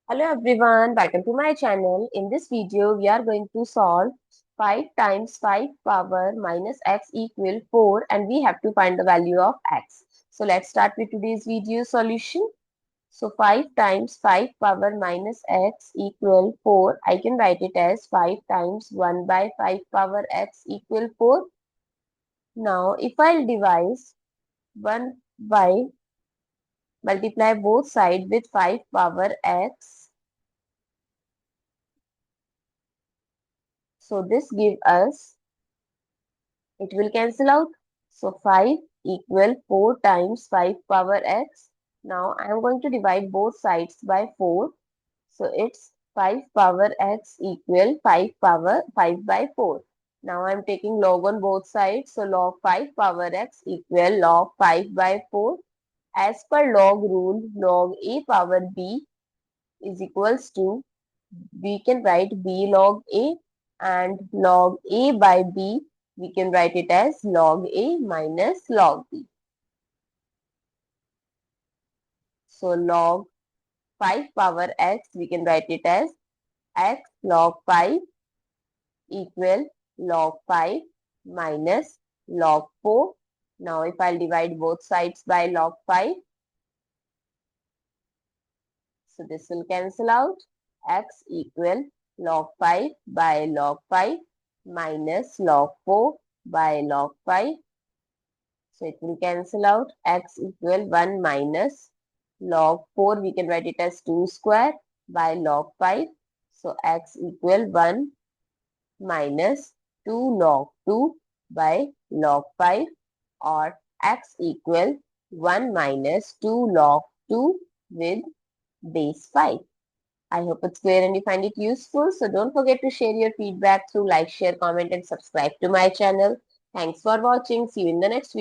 Hello everyone, welcome to my channel. In this video, we are going to solve 5 times 5 power minus x equal 4 and we have to find the value of x. So let's start with today's video solution. So 5 times 5 power minus x equal 4. I can write it as 5 times 1 by 5 power x equal 4. Now if I'll divide 1 by multiply both sides with 5 power x. So this gives us, it will cancel out. So 5 equal 4 times 5 power x. Now I am going to divide both sides by 4. So it's 5 power x equal 5 power 5 by 4. Now I am taking log on both sides. So log 5 power x equal log 5 by 4. As per log rule, log a power b is equals to, we can write b log a, and log a by b, we can write it as log a minus log b. So log 5 power x, we can write it as x log 5 equal log 5 minus log 4. Now if I'll divide both sides by log 5, so this will cancel out. X equal log 5 by log 5 minus log 4 by log 5. So it will cancel out. X equal 1 minus log 4. We can write it as 2 square by log 5. So x equal 1 minus 2 log 2 by log 5, or x equal 1 minus 2 log 2 with base 5. I hope it's clear and you find it useful. So don't forget to share your feedback through like, share, comment and subscribe to my channel. Thanks for watching. See you in the next video.